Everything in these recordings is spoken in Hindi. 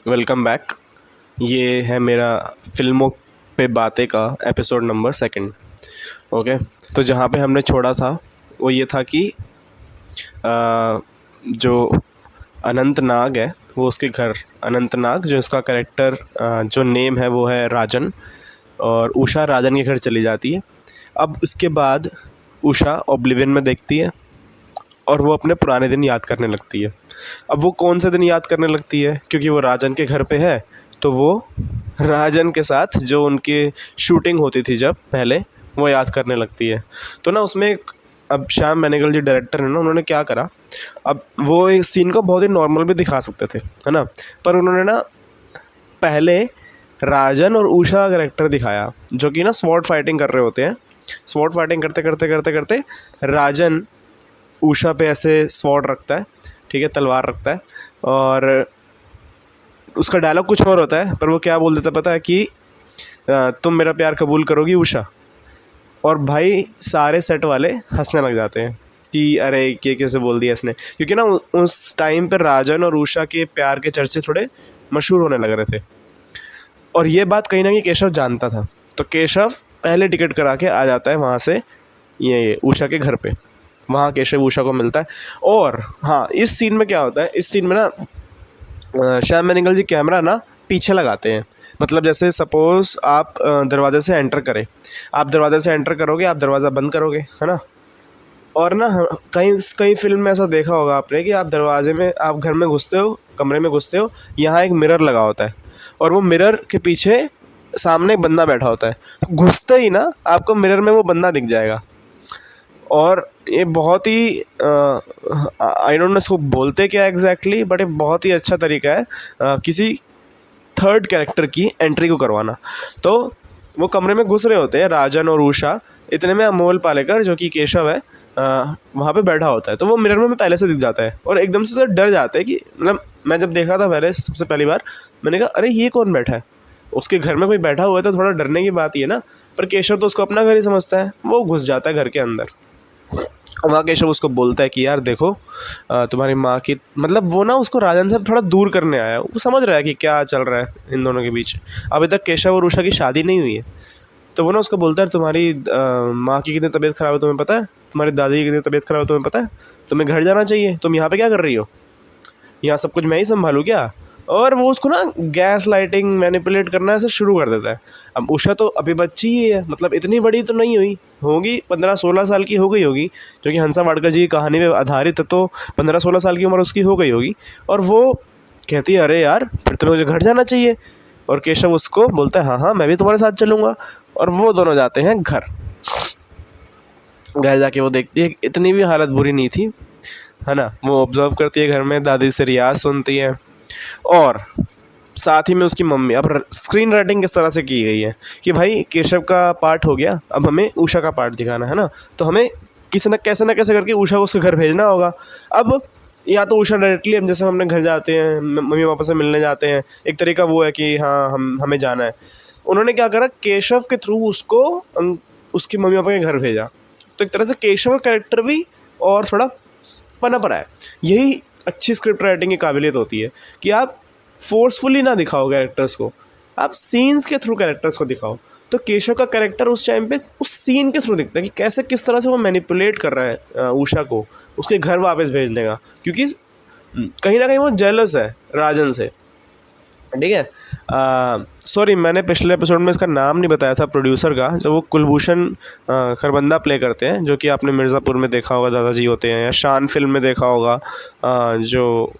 Welcome back. ये है मेरा फ़िल्मों पे बातें का एपिसोड नंबर 2। ओके, तो जहाँ पे हमने छोड़ा था वो ये था कि जो अनंत नाग है वो उसके घर, अनंत नाग जो इसका कैरेक्टर जो नेम है वो है राजन, और उषा राजन के घर चली जाती है। अब इसके बाद उषा ओब्लिवियन में देखती है और वो अपने पुराने दिन याद करने लगती है। अब वो कौन से दिन याद करने लगती है, क्योंकि वो राजन के घर पे है, तो वो राजन के साथ जो उनकी शूटिंग होती थी जब पहले, वो याद करने लगती है। तो ना उसमें अब श्याम बेनेगल जी डायरेक्टर है ना, उन्होंने क्या करा, अब वो इस सीन को बहुत ही नॉर्मल भी दिखा सकते थे, है ना, पर उन्होंने ना पहले राजन और उषा का कैरेक्टर दिखाया जो कि ना स्वॉर्ड फाइटिंग कर रहे होते हैं। स्वॉर्ड फाइटिंग करते करते करते करते राजन उषा पे ऐसे स्वॉर्ड रखता है, ठीक है, तलवार रखता है, और उसका डायलॉग कुछ और होता है, पर वो क्या बोल देता पता है कि तुम मेरा प्यार कबूल करोगी उषा। और भाई सारे सेट वाले हंसने लग जाते हैं कि अरे ये कैसे बोल दिया इसने, क्योंकि ना उस टाइम पर राजन और उषा के प्यार के चर्चे थोड़े मशहूर होने लग रहे थे, और ये बात कहीं ना कहीं केशव जानता था। तो केशव पहले टिकट करा के आ जाता है वहाँ से ये उषा के घर पे। वहाँ केशव उषा को मिलता है। और हाँ, इस सीन में क्या होता है, इस सीन में ना श्याम बेनेगल जी कैमरा ना पीछे लगाते हैं। मतलब जैसे सपोज़ आप दरवाजे से एंटर करें, आप दरवाजे से एंटर करोगे, आप दरवाज़ा बंद करोगे, है ना, और ना कहीं कहीं फिल्म में ऐसा देखा होगा आपने कि आप दरवाजे में, आप घर में घुसते हो, कमरे में घुसते हो, यहाँ एक मिरर लगा होता है और वो मिरर के पीछे सामने एक बंदा बैठा होता है। तो घुसते ही ना आपको मिरर में वो बंदा दिख जाएगा। और ये बहुत ही आई डोंट नो इसको बोलते क्या एग्जैक्टली, बट ये बहुत ही अच्छा तरीका है किसी थर्ड कैरेक्टर की एंट्री को करवाना। तो वो कमरे में घुस रहे होते हैं राजन और उषा, इतने में अमोल पालेकर जो कि केशव है वहाँ पे बैठा होता है। तो वो मिरर में पहले से दिख जाता है और एकदम से डर जाता है कि, मतलब मैं जब देखा था पहले सबसे पहली बार, मैंने कहा अरे ये कौन बैठा है, उसके घर में कोई बैठा हुआ है तो थोड़ा डरने की बात ही है ना। पर केशव तो उसको अपना घर ही समझता है, वो घुस जाता है घर के अंदर। वहाँ केशव उसको बोलता है कि यार देखो तुम्हारी माँ की, मतलब वो ना उसको राजन से थोड़ा दूर करने आया है, वो समझ रहा है कि क्या चल रहा है इन दोनों के बीच। अभी तक केशव और उषा की शादी नहीं हुई है। तो वो ना उसको बोलता है तुम्हारी माँ की कितनी तबीयत ख़राब है तुम्हें पता है, तुम्हारी दादी की कितनी तबीयत ख़राब है तुम्हें पता है, तुम्हें घर जाना चाहिए, तुम यहाँ पे क्या कर रही हो, यहाँ सब कुछ मैं ही संभालूँ क्या। और वो उसको ना गैस लाइटिंग मैनिपुलेट करना ऐसे शुरू कर देता है। अब उषा तो अभी बच्ची ही है, मतलब इतनी बड़ी तो नहीं हुई होगी, 15-16 साल की हो गई होगी, जो कि हंसा वाडकर जी की कहानी पे आधारित है, तो 15-16 साल की उम्र उसकी हो गई होगी। और वो कहती है अरे यार फिर तो मुझे घर जाना चाहिए, और केशव उसको बोलता है हाँ हाँ मैं भी तुम्हारे साथ चलूँगा। और वो दोनों जाते हैं घर। घर जाके वो देखती है इतनी भी हालत बुरी नहीं थी, है ना। वो ऑब्जर्व करती है घर में, दादी से रियाज सुनती है, और साथ ही में उसकी मम्मी। अब स्क्रीन राइटिंग किस तरह से की गई है कि भाई केशव का पार्ट हो गया, अब हमें उषा का पार्ट दिखाना है ना, तो हमें किसी न कैसे करके उषा को उसके घर भेजना होगा। अब या तो उषा डायरेक्टली, हम जैसे हम अपने घर जाते हैं, मम्मी पापा से मिलने जाते हैं, एक तरीका वो है कि हाँ हमें जाना है। उन्होंने क्या करा, केशव के थ्रू उसको उसकी मम्मी पापा के घर भेजा। तो एक तरह से केशव का कैरेक्टर भी और थोड़ा पनप रहा है। यही अच्छी स्क्रिप्ट राइटिंग की काबिलियत होती है कि आप फोर्सफुली ना दिखाओ कैरेक्टर्स को, आप सीन्स के थ्रू कैरेक्टर्स को दिखाओ। तो केशव का कैरेक्टर उस टाइम पे उस सीन के थ्रू दिखता है कि कैसे किस तरह से वो मैनिपुलेट कर रहा है उषा को उसके घर वापस भेजने का, क्योंकि कहीं ना कहीं वो जेलस है राजन से, ठीक है। सॉरी मैंने पिछले एपिसोड में इसका नाम नहीं बताया था प्रोड्यूसर का, जो वो कुलभूषण खरबंदा प्ले करते हैं, जो कि आपने मिर्ज़ापुर में देखा होगा दादाजी होते हैं, या शान फिल्म में देखा होगा। जो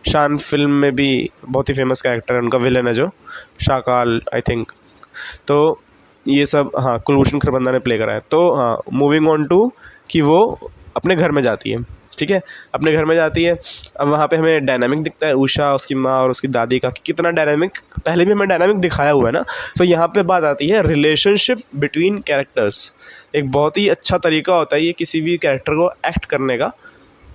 शान फिल्म में भी बहुत ही फेमस कैरेक्टर है उनका, विलन है जो शाकाल आई थिंक। तो ये सब हाँ कुलभूषण खरबंदा ने प्ले करा है। तो हाँ, मूविंग ऑन टू कि वो अपने घर में जाती है, ठीक है, अपने घर में जाती है। अब वहाँ पे हमें डायनामिक दिखता है उषा, उसकी माँ और उसकी दादी का, कि कितना डायनामिक, पहले भी हमें डायनामिक दिखाया हुआ है ना। तो यहाँ पे बात आती है रिलेशनशिप बिटवीन कैरेक्टर्स। एक बहुत ही अच्छा तरीका होता है ये किसी भी कैरेक्टर को एक्ट करने का।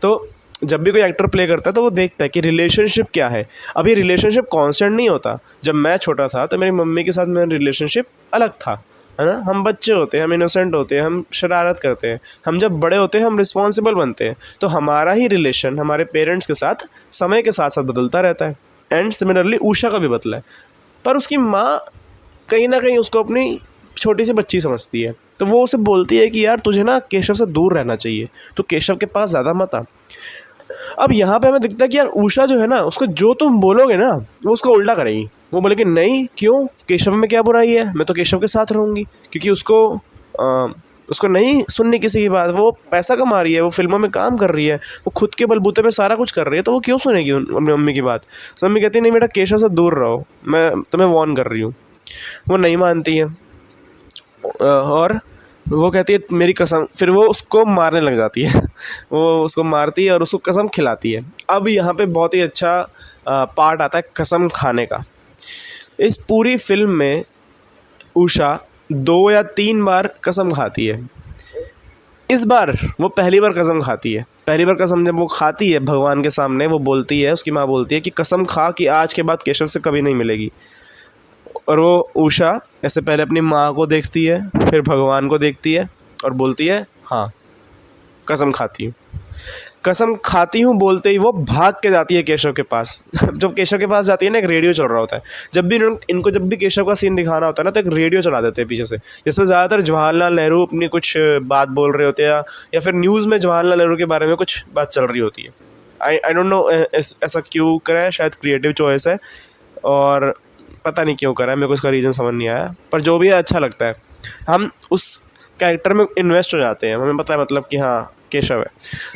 तो जब भी कोई एक्टर प्ले करता है तो वो देखता है कि रिलेशनशिप क्या है। अब ये रिलेशनशिप कांस्टेंट नहीं होता। जब मैं छोटा था तो मेरी मम्मी के साथ मेरा रिलेशनशिप अलग था, है ना। हम बच्चे होते हैं, हम इनोसेंट होते हैं, हम शरारत करते हैं। हम जब बड़े होते हैं हम रिस्पॉन्सिबल बनते हैं, तो हमारा ही रिलेशन हमारे पेरेंट्स के साथ समय के साथ साथ बदलता रहता है। एंड सिमिलरली उषा का भी पतला है, पर उसकी माँ कहीं ना कहीं उसको अपनी छोटी सी बच्ची समझती है। तो वो उसे बोलती है कि यार तुझे ना केशव से दूर रहना चाहिए, तो केशव के पास ज़्यादा मत आ। अब यहाँ पे हमें दिखता है कि यार उषा जो है ना, उसको जो तुम बोलोगे ना वो उसको उल्टा करेगी। वो बोलेगी नहीं, क्यों, केशव में क्या बुराई है, मैं तो केशव के साथ रहूँगी, क्योंकि उसको नहीं सुननी किसी की बात। वो पैसा कमा रही है, वो फिल्मों में काम कर रही है, वो खुद के बलबूते पे सारा कुछ कर रही है, तो वो क्यों सुनेगी अपनी मम्मी की बात। तो मम्मी कहती है नहीं बेटा, केशव से दूर रहो, मैं तुम्हें वार्न कर रही हूँ। वो नहीं मानती है और वो कहती है मेरी कसम, फिर वो उसको मारने लग जाती है। वो उसको मारती है और उसको कसम खिलाती है। अब यहाँ पे बहुत ही अच्छा पार्ट आता है कसम खाने का। इस पूरी फिल्म में उषा 2 या 3 बार कसम खाती है। इस बार वो पहली बार कसम खाती है। पहली बार कसम जब वो खाती है भगवान के सामने, वो बोलती है, उसकी माँ बोलती है कि कसम खा कि आज के बाद केशव से कभी नहीं मिलेगी। और वो उषा ऐसे पहले अपनी माँ को देखती है, फिर भगवान को देखती है और बोलती है हाँ कसम खाती हूँ। कसम खाती हूँ बोलते ही वो भाग के जाती है केशव के पास। जब केशव के पास जाती है ना, एक रेडियो चल रहा होता है। इनको जब भी केशव का सीन दिखाना होता है ना, तो एक रेडियो चला देते हैं पीछे से, जिसमें ज़्यादातर जवाहरलाल नेहरू अपनी कुछ बात बोल रहे होते हैं, या फिर न्यूज़ में जवाहरलाल नेहरू के बारे में कुछ बात चल रही होती है। आई डोंट नो ऐसा क्यों करा है, शायद क्रिएटिव चॉइस है और पता नहीं क्यों करा है, मेरे को इसका रीज़न समझ नहीं आया, पर जो भी है अच्छा लगता है। हम उस कैरेक्टर में इन्वेस्ट हो जाते हैं, हमें पता है मतलब कि हाँ केशव है।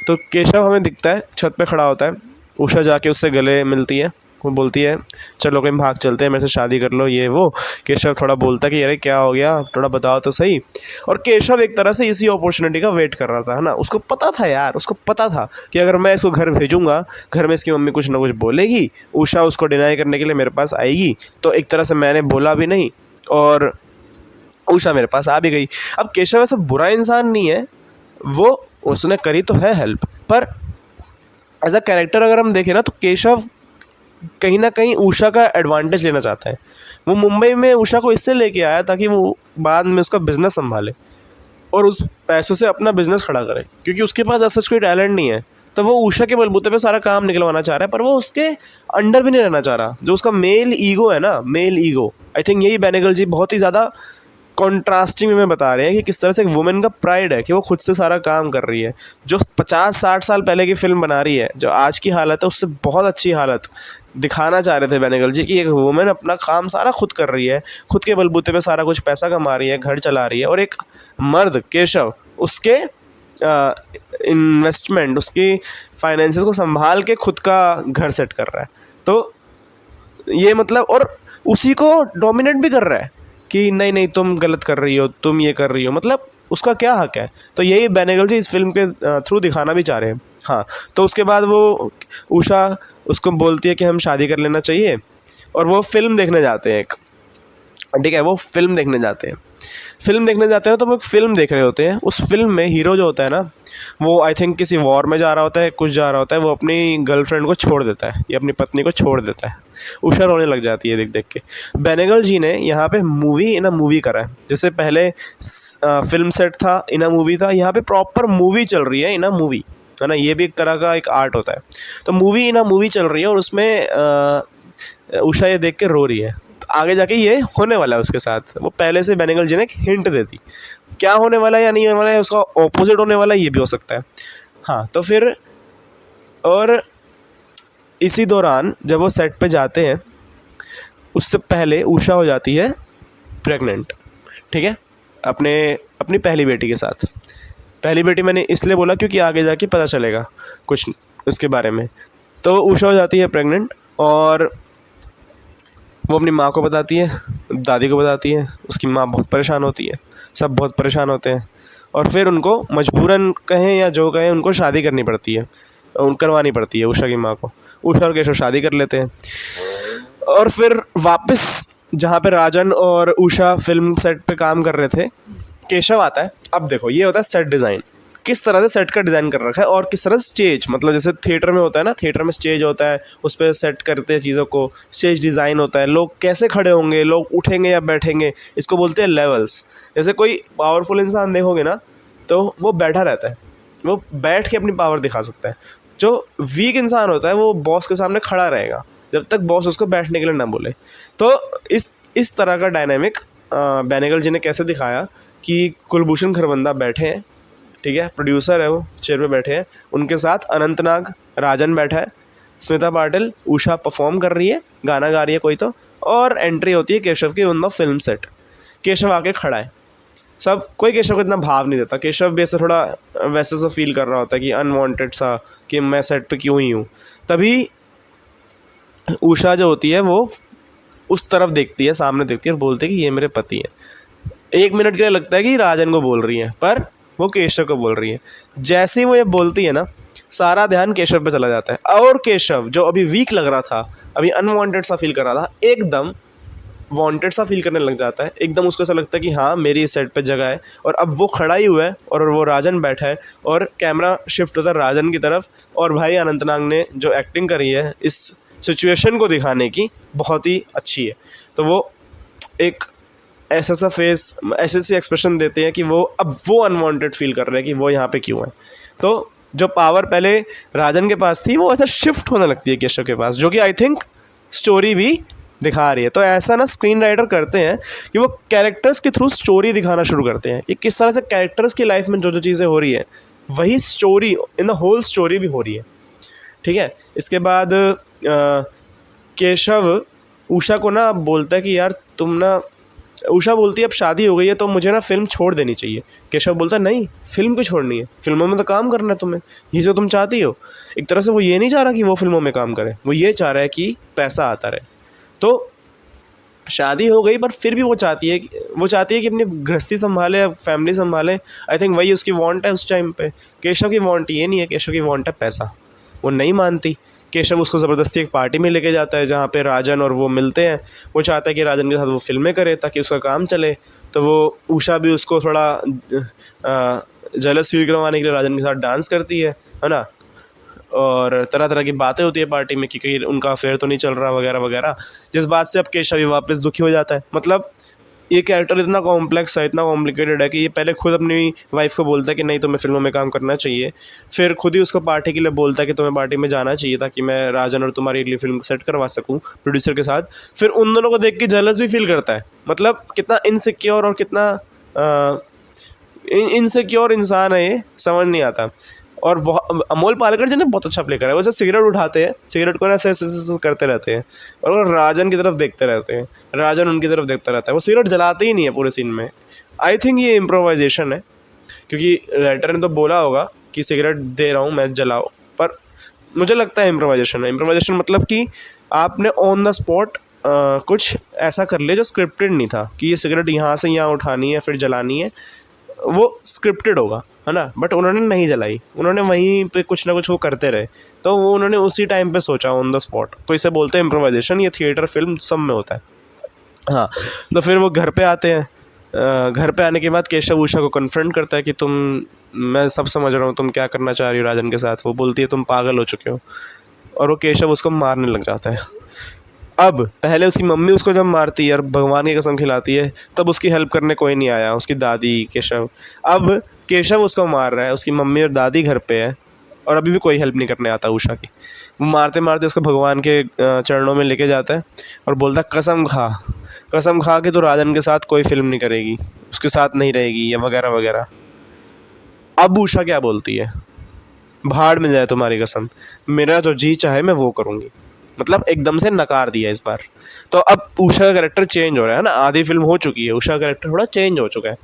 तो केशव हमें दिखता है, छत पे खड़ा होता है। उषा जाके उससे गले मिलती है, वो बोलती है चलो कहीं भाग चलते हैं, मेरे से शादी कर लो, ये वो। केशव थोड़ा बोलता है कि अरे क्या हो गया, थोड़ा बताओ तो सही। और केशव एक तरह से इसी अपॉर्चुनिटी का वेट कर रहा था, है ना। उसको पता था यार, उसको पता था कि अगर मैं इसको घर भेजूँगा, घर में इसकी मम्मी कुछ ना कुछ बोलेगी, उषा उसको डिनाई करने के लिए मेरे पास आएगी, तो एक तरह से मैंने बोला भी नहीं और उषा मेरे पास आ भी गई। अब केशव ऐसा बुरा इंसान नहीं है, वो उसने करी तो है हेल्प, पर एज अ कैरेक्टर अगर हम देखें ना, तो केशव कहीं ना कहीं उषा का एडवांटेज लेना चाहता है। वो मुंबई में उषा को इससे लेके आया ताकि वो बाद में उसका बिजनेस संभाले और उस पैसों से अपना बिजनेस खड़ा करे, क्योंकि उसके पास ऐसा कोई टैलेंट नहीं है। तो वो उषा के बलबूते पे सारा काम निकलवाना चाह रहा है, पर वो उसके अंडर भी नहीं रहना चाह रहा। जो उसका मेल ईगो है ना, मेल ईगो, आई थिंक यही बेनेगल जी बहुत ही ज़्यादा कॉन्ट्रास्टिंग में बता रहे हैं कि किस तरह से एक वुमेन का प्राइड है कि वो खुद से सारा काम कर रही है। जो 50-60 साल पहले की फिल्म बना रही है, जो आज की हालत है उससे बहुत अच्छी हालत दिखाना चाह रहे थे बेनेगल जी कि एक वुमेन अपना काम सारा खुद कर रही है, खुद के बलबूते पे सारा कुछ पैसा कमा रही है, घर चला रही है, और एक मर्द केशव उसके इन्वेस्टमेंट, उसकी फाइनेंसेस को संभाल के खुद का घर सेट कर रहा है। तो ये मतलब, और उसी को डोमिनेट भी कर रहा है कि नहीं नहीं तुम गलत कर रही हो, तुम ये कर रही हो, मतलब उसका क्या हक है। तो यही बेनेगल जी इस फिल्म के थ्रू दिखाना भी चाह रहे हैं। हाँ, तो उसके बाद वो उषा उसको बोलती है कि हम शादी कर लेना चाहिए, और वो फिल्म देखने जाते हैं एक, ठीक है, वो फिल्म देखने जाते हैं। फिल्म देखने जाते हैं तो वो एक फ़िल्म देख रहे होते हैं। उस फिल्म में हीरो जो होता है ना, वो आई थिंक किसी वॉर में जा रहा होता है, कुछ जा रहा होता है, वो अपनी गर्लफ्रेंड को छोड़ देता है या अपनी पत्नी को छोड़ देता है। उषा रोने लग जाती है देख देख के। बेनेगल जी ने यहाँ पे मूवी इन अ मूवी करा है। जैसे पहले फिल्म सेट था, इन अ मूवी था, यहाँ पे प्रॉपर मूवी चल रही है इन अ मूवी, है ना। ये भी एक तरह का एक आर्ट होता है। तो मूवी इन अ मूवी चल रही है और उसमें उषा ये देख के रो रही है। तो आगे जाके ये होने वाला है उसके साथ, वो पहले से बेनेगल जी ने एक हिंट दे दी। क्या होने वाला है या नहीं होने वाला है, उसका ऑपोजिट होने वाला है, ये भी हो सकता है। हाँ, तो फिर और इसी दौरान जब वो सेट पे जाते हैं, उससे पहले उषा हो जाती है प्रेग्नेंट, ठीक है, अपनी पहली बेटी के साथ। पहली बेटी मैंने इसलिए बोला क्योंकि आगे जाके पता चलेगा कुछ उसके बारे में। तो उषा हो जाती है प्रेग्नेंट और वो अपनी माँ को बताती है, दादी को बताती है। उसकी माँ बहुत परेशान होती है, सब बहुत परेशान होते हैं, और फिर उनको मजबूरन कहें या जो कहें, उनको शादी करनी पड़ती है, करवानी पड़ती है उषा की माँ को। उषा और केशव शादी कर लेते हैं और फिर वापस जहाँ पे राजन और उषा फिल्म सेट पे काम कर रहे थे, केशव आता है। अब देखो, ये होता है सेट डिज़ाइन, किस तरह से सेट का डिज़ाइन कर रखा है, और किस तरह से स्टेज, मतलब जैसे थिएटर में होता है ना, थिएटर में स्टेज होता है, उस पर सेट करते हैं चीज़ों को, स्टेज डिज़ाइन होता है, लोग कैसे खड़े होंगे, लोग उठेंगे या बैठेंगे, इसको बोलते हैं लेवल्स। जैसे कोई पावरफुल इंसान देखोगे ना, तो वो बैठा रहता है, वो बैठ के अपनी पावर दिखा सकता है। जो वीक इंसान होता है वो बॉस के सामने खड़ा रहेगा। जब तक बॉस उसको बैठने के लिए ना बोले। तो इस तरह का डायनामिक बेनेगल जी ने कैसे दिखाया कि कुलभूषण खरबंदा बैठे हैं, ठीक है, प्रोड्यूसर है, वो चेयर पे बैठे हैं, उनके साथ अनंतनाग राजन बैठा है, स्मिता पाटिल, उषा परफॉर्म कर रही है, गाना गा रही है कोई तो, और एंट्री होती है केशव की on the film set. Keshav आके खड़ा है, सब कोई केशव को इतना भाव नहीं देता, केशव भी ऐसे थोड़ा वैसे सा फील कर रहा होता है कि अनवांटेड सा, कि मैं सेट पे क्यों ही हूँ। तभी उषा जो होती है वो उस तरफ देखती है, सामने देखती है और बोलती है कि ये मेरे पति हैं। 1 मिनट के लिए लगता है कि राजन को बोल रही है, पर वो केशव को बोल रही है। जैसे ही वो ये बोलती है ना, सारा ध्यान केशव पे चला जाता है, और केशव जो अभी वीक लग रहा था, अभी अनवांटेड सा फील कर रहा था, एकदम वांटेड सा फील करने लग जाता है। एकदम उसको ऐसा लगता है कि हाँ मेरी इस सेट पे जगह है, और अब वो खड़ा ही हुआ है और वो राजन बैठा है, और कैमरा शिफ्ट होता है राजन की तरफ। और भाई अनंतनाग ने जो एक्टिंग करी है इस सिचुएशन को दिखाने की, बहुत ही अच्छी है। तो वो एक ऐसा सा फेस, ऐसे से एक्सप्रेशन देते हैं कि वो अब वो अनवांटेड फील कर रहे हैं कि वो यहाँ पे क्यों है। तो जो पावर पहले राजन के पास थी वो ऐसा शिफ्ट होने लगती है केशव के पास, जो कि आई थिंक स्टोरी भी दिखा रही है। तो ऐसा ना स्क्रीन राइटर करते हैं कि वो कैरेक्टर्स के थ्रू स्टोरी दिखाना शुरू करते हैं, ये किस तरह से कैरेक्टर्स की लाइफ में जो जो चीज़ें हो रही है वही story in the whole story भी हो रही है, ठीक है। इसके बाद केशव उषा को ना बोलता है कि यार तुम ना, उषा बोलती है अब शादी हो गई है तो मुझे ना फिल्म छोड़ देनी चाहिए। केशव बोलता है नहीं, फिल्म क्यों छोड़नी है, फिल्मों में तो काम करना है तुम्हें, ये जो तुम चाहती हो। एक तरह से वो ये नहीं चाह रहा कि वो फिल्मों में काम करे, वो ये चाह रहा है कि पैसा आता रहे। तो शादी हो गई पर फिर भी वो चाहती है कि अपनी गृहस्थी संभाले, फैमिली संभाले। आई थिंक वही उसकी वांट है उस टाइम पे। केशव की वांट ये नहीं है, केशव की वांट है पैसा। वो नहीं मानती। केशव उसको ज़बरदस्ती एक पार्टी में लेके जाता है जहाँ पे राजन और वो मिलते हैं। वो चाहता है कि राजन के साथ वो फिल्में करे ताकि उसका काम चले। तो वो उषा भी उसको थोड़ा जेलस फील करवाने के लिए राजन के साथ डांस करती है ना, और तरह तरह की बातें होती है पार्टी में कि कहीं उनका अफेयर तो नहीं चल रहा वगैरह वगैरह, जिस बात से अब केशव भी वापस दुखी हो जाता है। मतलब ये कैरेक्टर इतना कॉम्प्लेक्स है, इतना कॉम्प्लिकेटेड है कि ये पहले खुद अपनी वाइफ को बोलता है कि नहीं तुम्हें फिल्मों में काम करना चाहिए, फिर खुद ही उसको पार्टी के लिए बोलता है कि तुम्हें पार्टी में जाना चाहिए ताकि मैं राजन और तुम्हारी अगली फिल्म सेट करवा सकूं प्रोड्यूसर के साथ। फिर उन दोनों को देख के जेलस भी फील करता है। मतलब कितना इनसिक्योर और कितना इनसिक्योर इंसान है ये, समझ नहीं आता। और अमोल पालेकर जी ने बहुत अच्छा प्ले करा है। वो जब सिगरेट उठाते हैं, सिगरेट को ऐसे ऐसे करते रहते हैं और राजन की तरफ देखते रहते हैं, राजन उनकी तरफ देखता रहता है। वो सिगरेट जलाते ही नहीं है पूरे सीन में। आई थिंक ये इम्प्रोवाइजेशन है, क्योंकि राइटर ने तो बोला होगा कि सिगरेट दे रहा हूँ मैं जलाओ, पर मुझे लगता है इम्प्रोवाइजेशन है। इम्प्रोवाइजेशन मतलब कि आपने ऑन द स्पॉट कुछ ऐसा कर लिया जो स्क्रिप्टेड नहीं था कि ये सिगरेट यहाँ से यहाँ उठानी है फिर जलानी है, वो स्क्रिप्टेड होगा, है ना। बट उन्होंने नहीं जलाई, उन्होंने वहीं पे कुछ ना कुछ वो करते रहे, तो वो उन्होंने उसी टाइम पे सोचा ऑन द स्पॉट। तो इसे बोलते हैं इम्प्रोवाइजेशन। ये थिएटर फिल्म सब में होता है। हाँ, तो फिर वो घर पे आते हैं। घर पे आने के बाद केशव उषा को कन्फ्रंट करता है कि मैं सब समझ रहा हूँ, तुम क्या करना चाह रही हो राजन के साथ। वो बोलती है तुम पागल हो चुके हो, और वो केशव उसको मारने लग जाता है। अब पहले उसकी मम्मी उसको जब मारती है और भगवान की कसम खिलाती है, तब उसकी हेल्प करने कोई नहीं आया, उसकी दादी केशव। अब केशव उसको मार रहा है, उसकी मम्मी और दादी घर पे है, और अभी भी कोई हेल्प नहीं करने आता उषा की। वो मारते मारते उसको भगवान के चरणों में लेके जाता है और बोलता है कसम खा कि तू राजन के साथ कोई फिल्म नहीं करेगी, उसके साथ नहीं रहेगी, या वगैरह वगैरह। अब उषा क्या बोलती है, भाड़ में जाए तुम्हारी कसम, मेरा जो जी चाहे मैं वो करूँगी। मतलब एकदम से नकार दिया इस बार। तो अब उषा का कैरेक्टर चेंज हो रहा है ना, आधी फिल्म हो चुकी है, उषा का कैरेक्टर थोड़ा चेंज हो चुका है।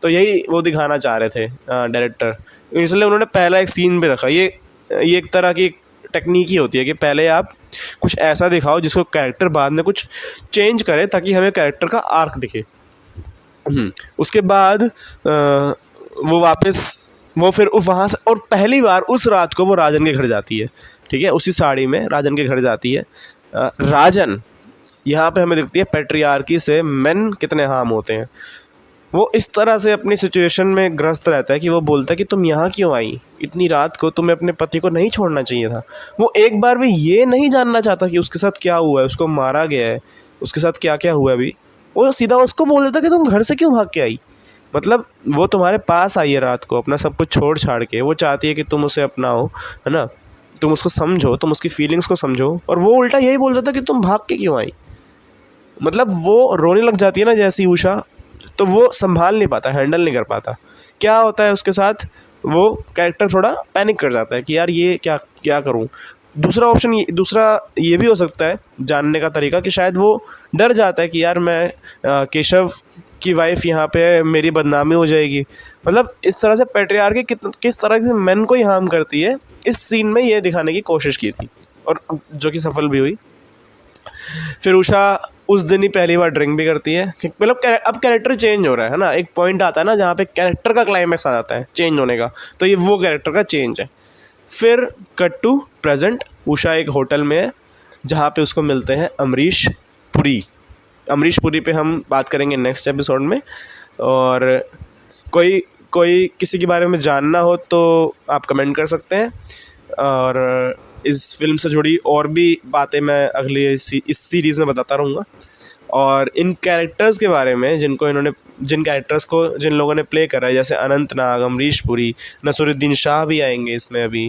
तो यही वो दिखाना चाह रहे थे डायरेक्टर, इसलिए उन्होंने पहला एक सीन भी रखा। ये एक तरह की टेक्निक ही होती है कि पहले आप कुछ ऐसा दिखाओ जिसको कैरेक्टर बाद में कुछ चेंज करे ताकि हमें कैरेक्टर का आर्क दिखे। उसके बाद वो फिर वहाँ से, और पहली बार उस रात को वो राजन के घर जाती है, ठीक है, उसी साड़ी में राजन के घर जाती है। राजन यहाँ पे हमें दिखती है पैट्रियार्की से मेन कितने हार्म होते हैं। वो इस तरह से अपनी सिचुएशन में ग्रस्त रहता है कि वो बोलता है कि तुम यहाँ क्यों आई इतनी रात को, तुम्हें अपने पति को नहीं छोड़ना चाहिए था। वो एक बार भी ये नहीं जानना चाहता कि उसके साथ क्या हुआ है, उसको मारा गया है, उसके साथ क्या क्या हुआ है। अभी वो सीधा उसको बोल देता कि तुम घर से क्यों भाग के आई। मतलब वो तुम्हारे पास आई है रात को अपना सब कुछ छोड़ छाड़ के, वो चाहती है कि तुम उसे अपनाओ, है ना। तुम उसको समझो, तुम उसकी फीलिंग्स को समझो। और वो उल्टा यही बोल रहा था कि तुम भाग के क्यों आई। मतलब वो रोने लग जाती है ना जैसी उषा, तो वो संभाल नहीं पाता, हैंडल नहीं कर पाता। क्या होता है उसके साथ, वो कैरेक्टर थोड़ा पैनिक कर जाता है कि यार ये क्या क्या करूं। दूसरा ये भी हो सकता है जानने का तरीका कि शायद वो डर जाता है कि यार मैं केशव की वाइफ यहाँ पे मेरी बदनामी हो जाएगी। मतलब इस तरह से पैट्रियार्की किस तरह से मेन को ही हार्म करती है, इस सीन में ये दिखाने की कोशिश की थी, और जो कि सफल भी हुई। फिर उषा उस दिन ही पहली बार ड्रिंक भी करती है। मतलब अब कैरेक्टर चेंज हो रहा है ना, एक पॉइंट आता है ना जहाँ पे कैरेक्टर का क्लाइमैक्स आ जाता है चेंज होने का, तो ये वो कैरेक्टर का चेंज है। फिर कट टू प्रेजेंट, उषा एक होटल में है जहाँ पे उसको मिलते हैं अमरीश पुरी। अमरीश पुरी पे हम बात करेंगे नेक्स्ट एपिसोड में। और कोई कोई किसी के बारे में जानना हो तो आप कमेंट कर सकते हैं, और इस फिल्म से जुड़ी और भी बातें मैं अगली इस सीरीज़ में बताता रहूँगा। और इन कैरेक्टर्स के बारे में जिन कैरेक्टर्स को जिन लोगों ने प्ले करा है, जैसे अनंत नाग, अमरीश पुरी, नसीरुद्दीन शाह भी आएंगे इसमें अभी।